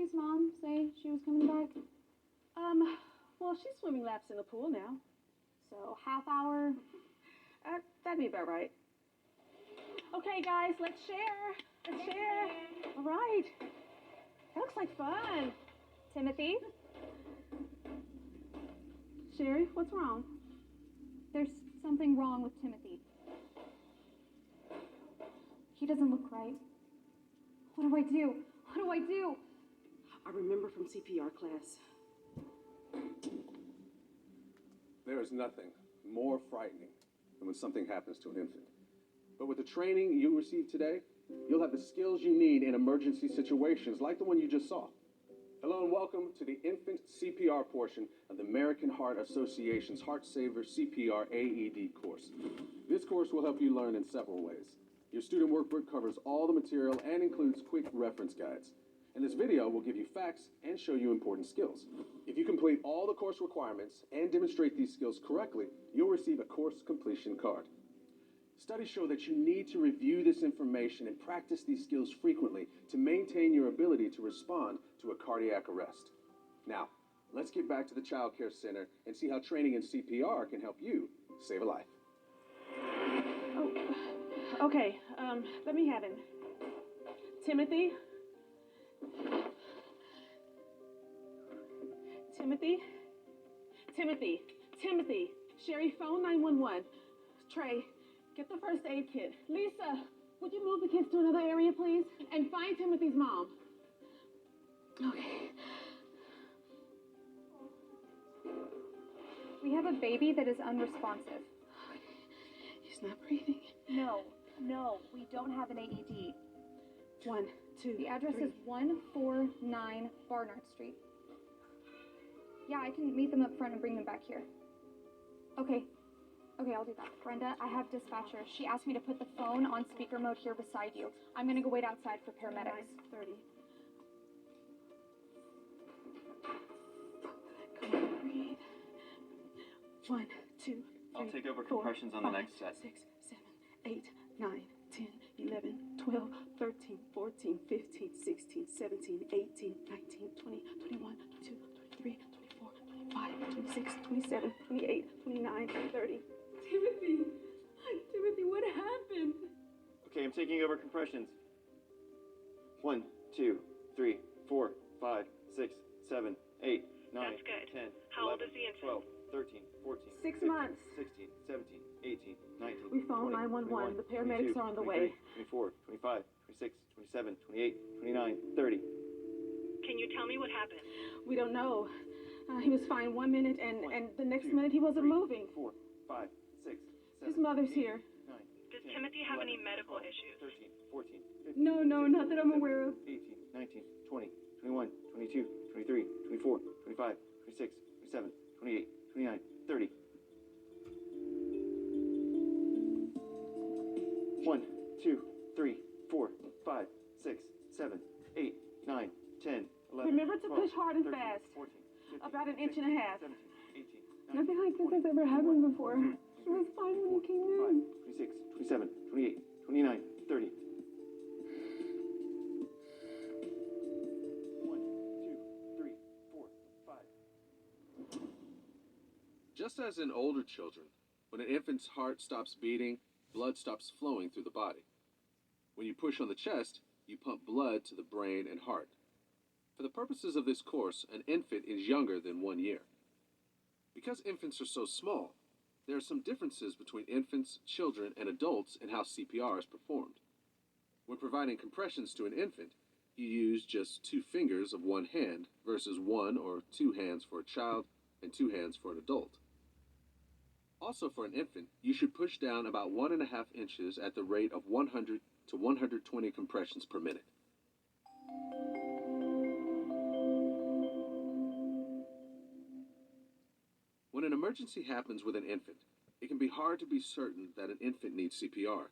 Timothy's mom say she was coming back? Well, she's swimming laps in the pool now. So, half hour? That'd be about right. Okay, guys, let's share. Let's share. All right. That looks like fun. Timothy? Sherry, what's wrong? There's something wrong with Timothy. He doesn't look right. What do I do? What do I do? I remember from CPR class. There is nothing more frightening than when something happens to an infant. But with the training you received today, you'll have the skills you need in emergency situations like the one you just saw. Hello and welcome to the infant CPR portion of the American Heart Association's Heart Saver CPR AED course. This course will help you learn in several ways. Your student workbook covers all the material and includes quick reference guides. And this video will give you facts and show you important skills. If you complete all the course requirements and demonstrate these skills correctly, you'll receive a course completion card. Studies show that you need to review this information and practice these skills frequently to maintain your ability to respond to a cardiac arrest. Now, let's get back to the Child Care Center and see how training in CPR can help you save a life. Oh, okay. Let me have him. Timothy? Timothy? Timothy? Timothy? Sherry, phone 911. Trey, get the first aid kit. Lisa, would you move the kids to another area, please? And find Timothy's mom. Okay. We have a baby that is unresponsive. He's not breathing. No, we don't have an AED. 1, 2, The address 3. is 149 Barnard Street. Yeah, I can meet them up front and bring them back here. Okay, I'll do that. Brenda, I have dispatcher. She asked me to put the phone on speaker mode here beside you. I'm gonna go wait outside for paramedics. 30. Come on, breathe. 1, 2, 3. I'll take over 4, compressions on 5, the next set. 6, 7, 8, 9, 10, 11, 12, 13, 14, 15, 16, 17, 18, 19, 20, 21, 22, 23, 24, 25, 26, 27, 28, 29, 30. Timothy, what happened? Okay, I'm taking over compressions. 1, 2, 3, 4, 5, 6, 7, 8, 9, That's good. 10, How old 11, is the infant? 12, 13, 14, 6 15, months. 16, 17, 18, 19, We phoned 20, 911. 21, The paramedics 22, are on the 23, way. 24, 25, 26, 27, 28, 29, 30. Can you tell me what happened? We don't know. He was fine 1 minute, and the next 2, minute he wasn't 3, moving. 4, 5, 6, 7. His mother's 8, here. 9, Does 10, Timothy have 11, any medical 12, issues? 13, 14, 15, No, 16, not that I'm 17, aware of. 18, 19, 20, 21, 22, 23, 24, 25, 26, 27, 28, 29, 30. 1, 2, 3, 4, 5, 6, 7, 8, 9, 10, 11. Remember to 12, push hard and 13, fast. 14, 15, About an inch and a 16, half. 17, 18, 19, Nothing like this 20, has ever 21, happened before. 22, He was fine when he came 25, in. 26, 27, 28, 29, 30. 1, 2, 3, 4, 5. Just as in older children, when an infant's heart stops beating, blood stops flowing through the body. When you push on the chest, you pump blood to the brain and heart. For the purposes of this course, an infant is younger than 1 year. Because infants are so small, there are some differences between infants, children, and adults in how CPR is performed. When providing compressions to an infant, you use just 2 fingers of one hand versus 1 or 2 hands for a child and 2 hands for an adult. Also for an infant, you should push down about 1.5 inches at the rate of 100 to 120 compressions per minute. When an emergency happens with an infant, it can be hard to be certain that an infant needs CPR.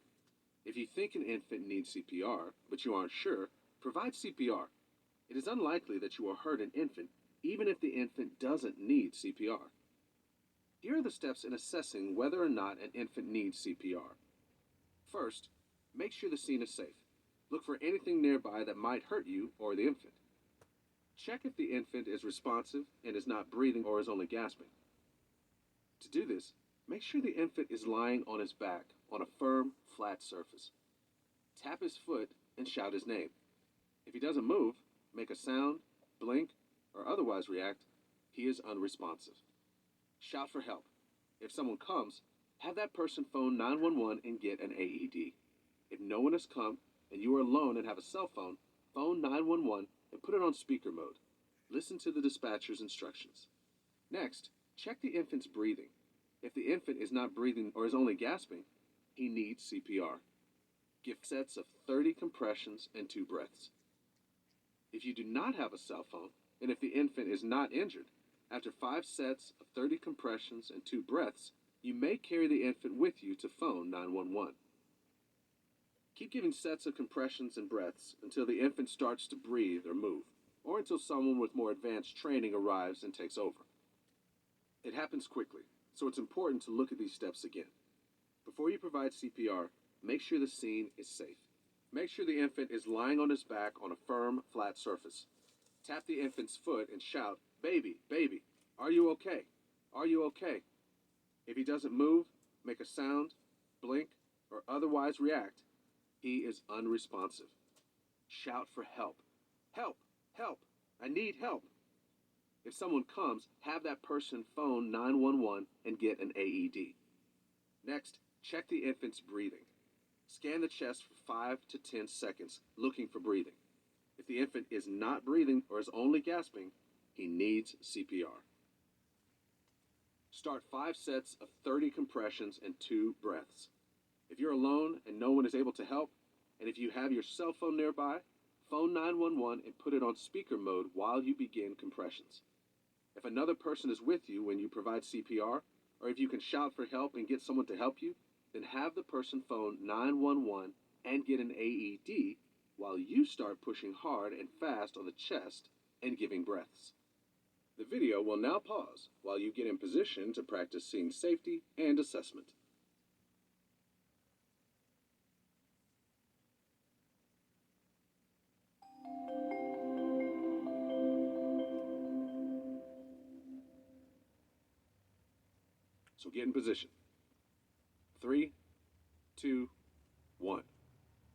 If you think an infant needs CPR, but you aren't sure, provide CPR. It is unlikely that you will hurt an infant, even if the infant doesn't need CPR. Here are the steps in assessing whether or not an infant needs CPR. First, make sure the scene is safe. Look for anything nearby that might hurt you or the infant. Check if the infant is responsive and is not breathing or is only gasping. To do this, make sure the infant is lying on his back on a firm, flat surface. Tap his foot and shout his name. If he doesn't move, make a sound, blink, or otherwise react, he is unresponsive. Shout for help. If someone comes, have that person phone 911 and get an AED. If no one has come and you are alone and have a cell phone, phone 911 and put it on speaker mode. Listen to the dispatcher's instructions. Next, check the infant's breathing. If the infant is not breathing or is only gasping, he needs CPR. Give sets of 30 compressions and 2 breaths. If you do not have a cell phone, and if the infant is not injured, after 5 sets of 30 compressions and 2 breaths, you may carry the infant with you to phone 911. Keep giving sets of compressions and breaths until the infant starts to breathe or move, or until someone with more advanced training arrives and takes over. It happens quickly, so it's important to look at these steps again. Before you provide CPR, make sure the scene is safe. Make sure the infant is lying on his back on a firm, flat surface. Tap the infant's foot and shout, "Baby, baby, are you okay? Are you okay?" If he doesn't move, make a sound, blink, or otherwise react, he is unresponsive. Shout for help. Help! Help! I need help! If someone comes, have that person phone 911 and get an AED. Next, check the infant's breathing. Scan the chest for 5 to 10 seconds, looking for breathing. If the infant is not breathing or is only gasping, he needs CPR. Start 5 sets of 30 compressions and 2 breaths. If you're alone and no one is able to help, and if you have your cell phone nearby, phone 911 and put it on speaker mode while you begin compressions. If another person is with you when you provide CPR, or if you can shout for help and get someone to help you, then have the person phone 911 and get an AED while you start pushing hard and fast on the chest and giving breaths. The video will now pause while you get in position to practice scene safety and assessment. So get in position. 3, 2, 1.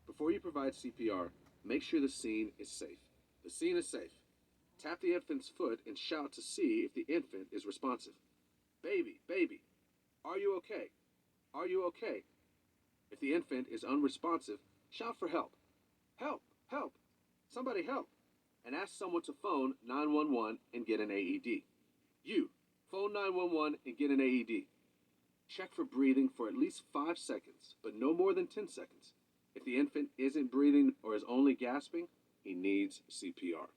Before you provide CPR, make sure the scene is safe. The scene is safe. Tap the infant's foot and shout to see if the infant is responsive. "Baby, baby, are you okay? Are you okay?" If the infant is unresponsive, shout for help. "Help! Help! Somebody help!" And ask someone to phone 911 and get an AED. You, phone 911 and get an AED. Check for breathing for at least 5 seconds, but no more than 10 seconds. If the infant isn't breathing or is only gasping, he needs CPR.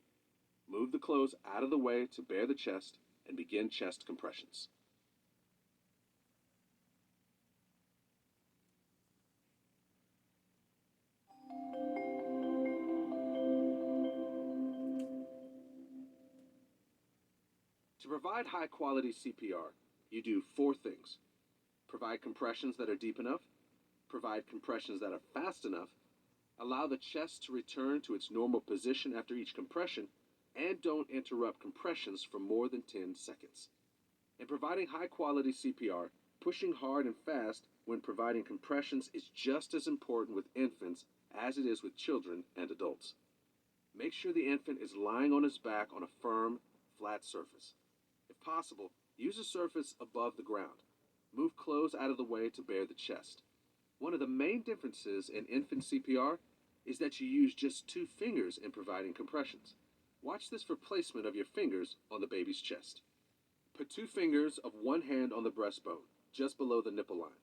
Move the clothes out of the way to bare the chest and begin chest compressions. To provide high-quality CPR, you do 4 things. Provide compressions that are deep enough, provide compressions that are fast enough, allow the chest to return to its normal position after each compression, and don't interrupt compressions for more than 10 seconds. In providing high-quality CPR, pushing hard and fast when providing compressions is just as important with infants as it is with children and adults. Make sure the infant is lying on his back on a firm, flat surface. If possible, use a surface above the ground. Move clothes out of the way to bare the chest. One of the main differences in infant CPR is that you use just 2 fingers in providing compressions. Watch this for placement of your fingers on the baby's chest. Put 2 fingers of one hand on the breastbone, just below the nipple line.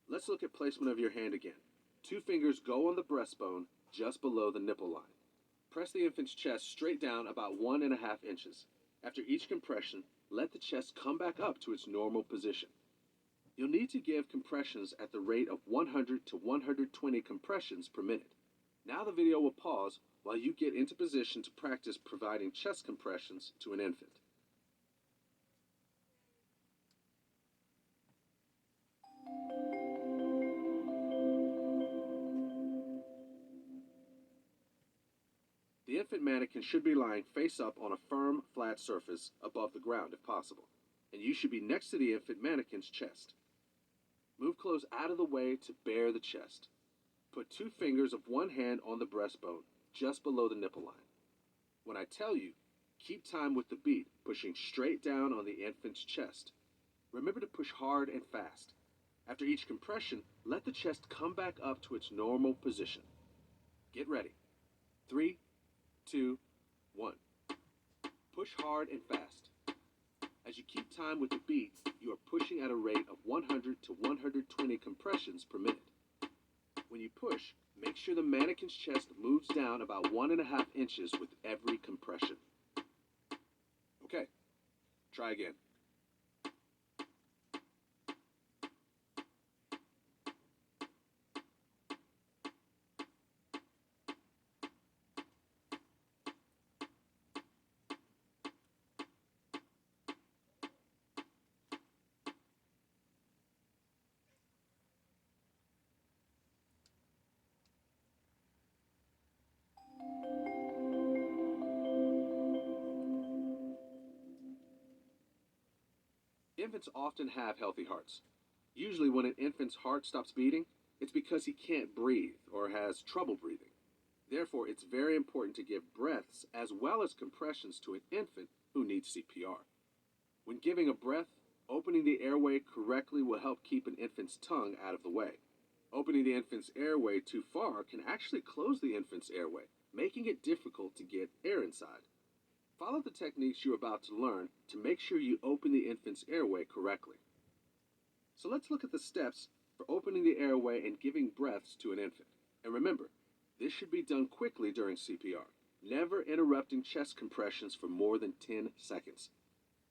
Let's look at placement of your hand again. 2 fingers go on the breastbone, just below the nipple line. Press the infant's chest straight down about 1.5 inches. After each compression, let the chest come back up to its normal position. You'll need to give compressions at the rate of 100 to 120 compressions per minute. Now the video will pause while you get into position to practice providing chest compressions to an infant. The The infant mannequin should be lying face up on a firm, flat surface above the ground if possible, and you should be next to the infant mannequin's chest. Move clothes out of the way to bare the chest. Put 2 fingers of one hand on the breastbone, just below the nipple line. When I tell you, keep time with the beat, pushing straight down on the infant's chest. Remember to push hard and fast. After each compression, let the chest come back up to its normal position. Get ready. 3, 2, 1. Push hard and fast. As you keep time with the beat, you are pushing at a rate of 100 to 120 compressions per minute. When you push, make sure the mannequin's chest moves down about 1.5 inches with every compression. Okay, try again. Infants often have healthy hearts. Usually when an infant's heart stops beating, it's because he can't breathe or has trouble breathing. Therefore, it's very important to give breaths as well as compressions to an infant who needs CPR. When giving a breath, opening the airway correctly will help keep an infant's tongue out of the way. Opening the infant's airway too far can actually close the infant's airway, making it difficult to get air inside. Follow the techniques you're about to learn to make sure you open the infant's airway correctly. So let's look at the steps for opening the airway and giving breaths to an infant. And remember, this should be done quickly during CPR, never interrupting chest compressions for more than 10 seconds.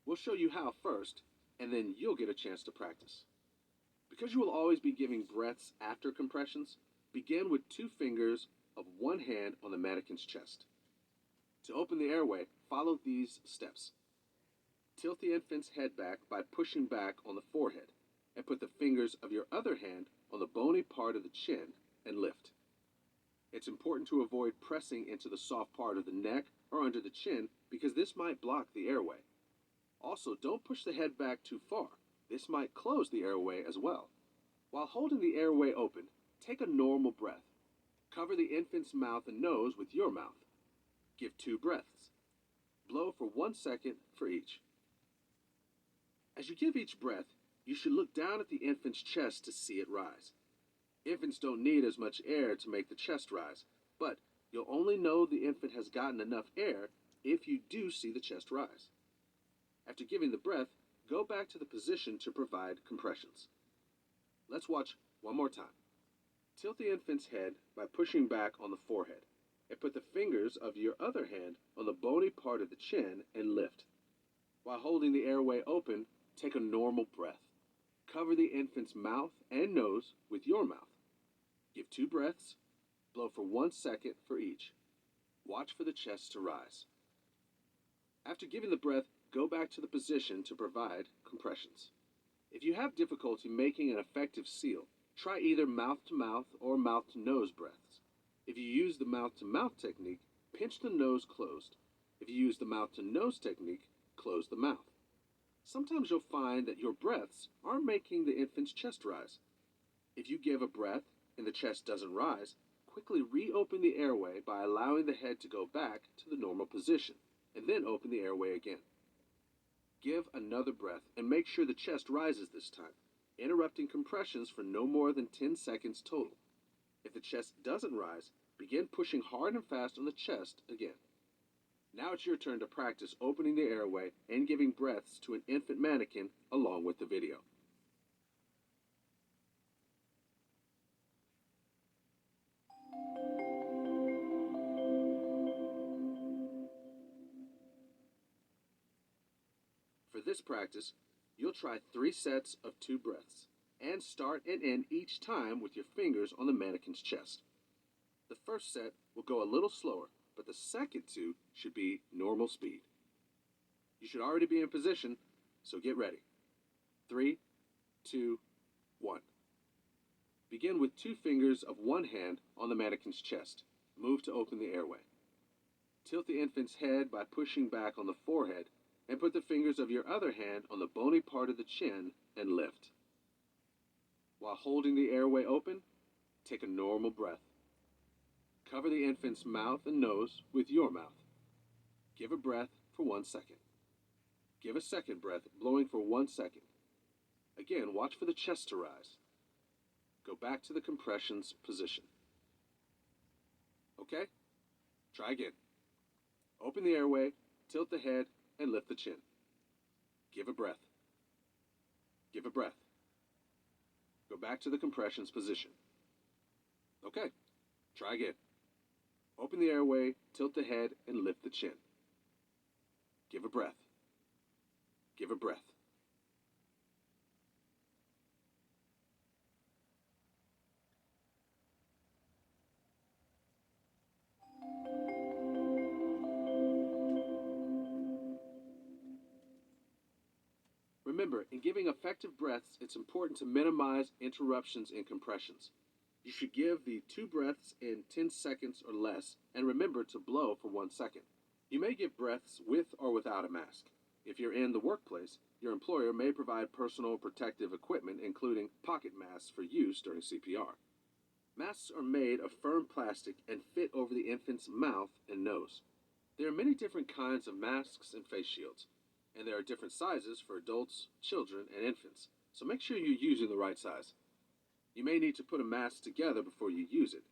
We'll show you how first, and then you'll get a chance to practice. Because you will always be giving breaths after compressions, begin with 2 fingers of one hand on the mannequin's chest. To open the airway, follow these steps. Tilt the infant's head back by pushing back on the forehead, and put the fingers of your other hand on the bony part of the chin and lift. It's important to avoid pressing into the soft part of the neck or under the chin because this might block the airway. Also, don't push the head back too far. This might close the airway as well. While holding the airway open, take a normal breath. Cover the infant's mouth and nose with your mouth. Give 2 breaths. Blow for 1 second for each. As you give each breath, you should look down at the infant's chest to see it rise. Infants don't need as much air to make the chest rise, but you'll only know the infant has gotten enough air if you do see the chest rise. After giving the breath, go back to the position to provide compressions. Let's watch one more time. Tilt the infant's head by pushing back on the forehead, and put the fingers of your other hand on the bony part of the chin and lift. While holding the airway open, take a normal breath. Cover the infant's mouth and nose with your mouth. Give 2 breaths. Blow for 1 second for each. Watch for the chest to rise. After giving the breath, go back to the position to provide compressions. If you have difficulty making an effective seal, try either mouth-to-mouth or mouth-to-nose breaths. If you use the mouth-to-mouth technique, pinch the nose closed. If you use the mouth-to-nose technique, close the mouth. Sometimes you'll find that your breaths aren't making the infant's chest rise. If you give a breath and the chest doesn't rise, quickly reopen the airway by allowing the head to go back to the normal position, and then open the airway again. Give another breath and make sure the chest rises this time, interrupting compressions for no more than 10 seconds total. If the chest doesn't rise, begin pushing hard and fast on the chest again. Now it's your turn to practice opening the airway and giving breaths to an infant mannequin along with the video. For this practice, you'll try 3 sets of 2 breaths, and start and end each time with your fingers on the mannequin's chest. The first set will go a little slower, but the second 2 should be normal speed. You should already be in position, so get ready. 3, 2, 1. Begin with 2 fingers of one hand on the mannequin's chest. Move to open the airway. Tilt the infant's head by pushing back on the forehead and put the fingers of your other hand on the bony part of the chin and lift. While holding the airway open, take a normal breath. Cover the infant's mouth and nose with your mouth. Give a breath for 1 second. Give a second breath, blowing for 1 second. Again, watch for the chest to rise. Go back to the compressions position. Okay? Try again. Open the airway, tilt the head, and lift the chin. Give a breath. Give a breath. Go back to the compressions position. Okay. Try again. Open the airway, tilt the head, and lift the chin. Give a breath. Give a breath. Remember, in giving effective breaths, it's important to minimize interruptions in compressions. You should give the 2 breaths in 10 seconds or less, and remember to blow for 1 second. You may give breaths with or without a mask. If you're in the workplace, your employer may provide personal protective equipment, including pocket masks for use during CPR. Masks are made of firm plastic and fit over the infant's mouth and nose. There are many different kinds of masks and face shields, and there are different sizes for adults, children, and infants, so make sure you're using the right size. You may need to put a mask together before you use it,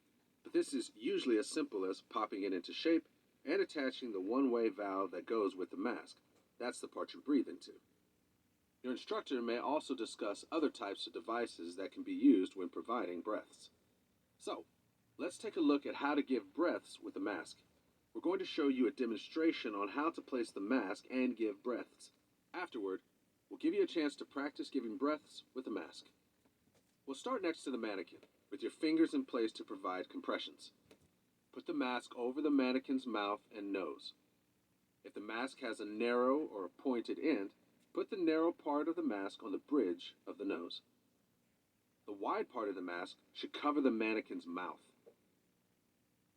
but this is usually as simple as popping it into shape and attaching the one-way valve that goes with the mask. That's the part you breathe into. Your instructor may also discuss other types of devices that can be used when providing breaths. So, let's take a look at how to give breaths with a mask. We're going to show you a demonstration on how to place the mask and give breaths. Afterward, we'll give you a chance to practice giving breaths with a mask. We'll start next to the mannequin, with your fingers in place to provide compressions. Put the mask over the mannequin's mouth and nose. If the mask has a narrow or a pointed end, put the narrow part of the mask on the bridge of the nose. The wide part of the mask should cover the mannequin's mouth.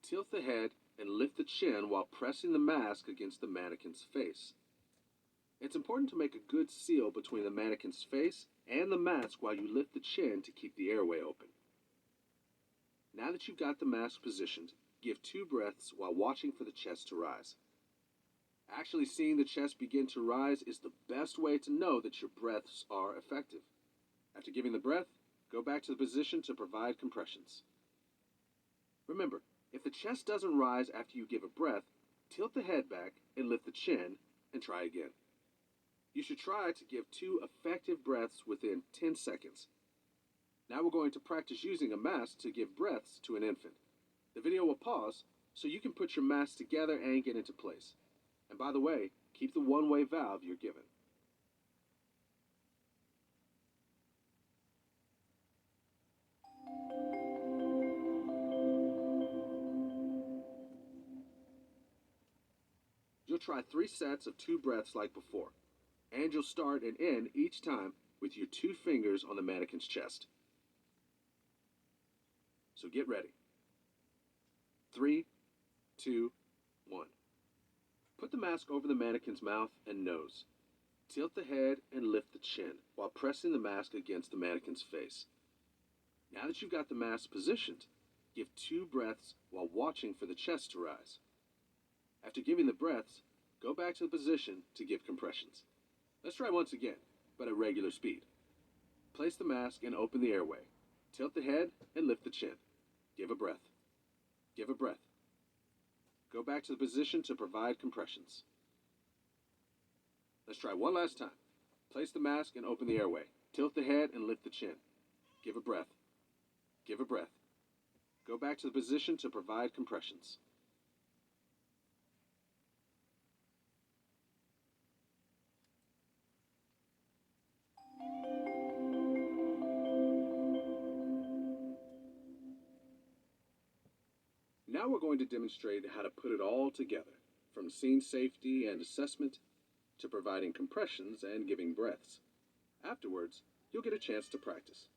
Tilt the head and lift the chin while pressing the mask against the mannequin's face. It's important to make a good seal between the mannequin's face and the mask while you lift the chin to keep the airway open. Now that you've got the mask positioned, give 2 breaths while watching for the chest to rise. Actually seeing the chest begin to rise is the best way to know that your breaths are effective. After giving the breath, go back to the position to provide compressions. Remember, if the chest doesn't rise after you give a breath, tilt the head back and lift the chin and try again. You should try to give 2 effective breaths within 10 seconds. Now we're going to practice using a mask to give breaths to an infant. The video will pause so you can put your mask together and get into place. And by the way, keep the one-way valve you're given. You'll try 3 sets of 2 breaths like before, and you'll start and end each time with your 2 fingers on the mannequin's chest. So get ready. 3, 2, 1. Put the mask over the mannequin's mouth and nose. Tilt the head and lift the chin while pressing the mask against the mannequin's face. Now that you've got the mask positioned, give 2 breaths while watching for the chest to rise. After giving the breaths, go back to the position to give compressions. Let's try once again, but at regular speed. Place the mask and open the airway. Tilt the head and lift the chin. Give a breath. Give a breath. Go back to the position to provide compressions. Let's try one last time. Place the mask and open the airway. Tilt the head and lift the chin. Give a breath. Give a breath. Go back to the position to provide compressions. Now we're going to demonstrate how to put it all together, from scene safety and assessment to providing compressions and giving breaths. Afterwards, you'll get a chance to practice.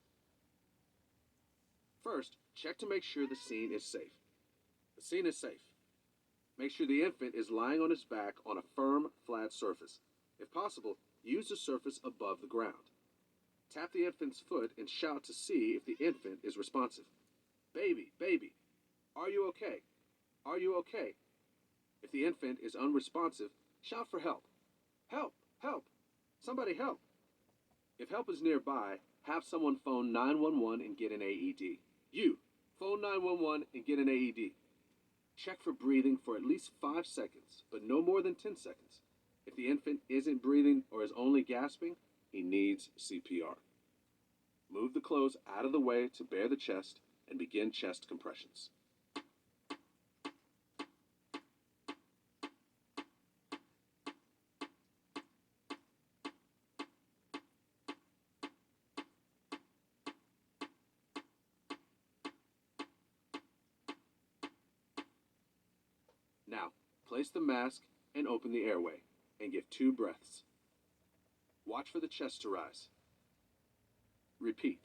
First, check to make sure the scene is safe. The scene is safe. Make sure the infant is lying on his back on a firm, flat surface. If possible, use a surface above the ground. Tap the infant's foot and shout to see if the infant is responsive. Baby, baby, are you okay? Are you okay? If the infant is unresponsive, shout for help. Help, help, somebody help. If help is nearby, have someone phone 911 and get an AED. You, phone 911 and get an AED. Check for breathing for at least 5 seconds, but no more than 10 seconds. If the infant isn't breathing or is only gasping, he needs CPR. Move the clothes out of the way to bare the chest and begin chest compressions. Now, place the mask and open the airway and give 2 breaths. Watch for the chest to rise. Repeat.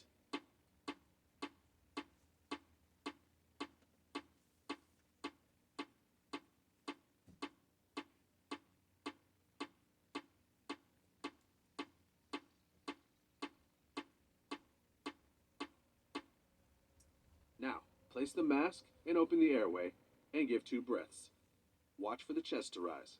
Now, place the mask and open the airway and give 2 breaths. Watch for the chest to rise.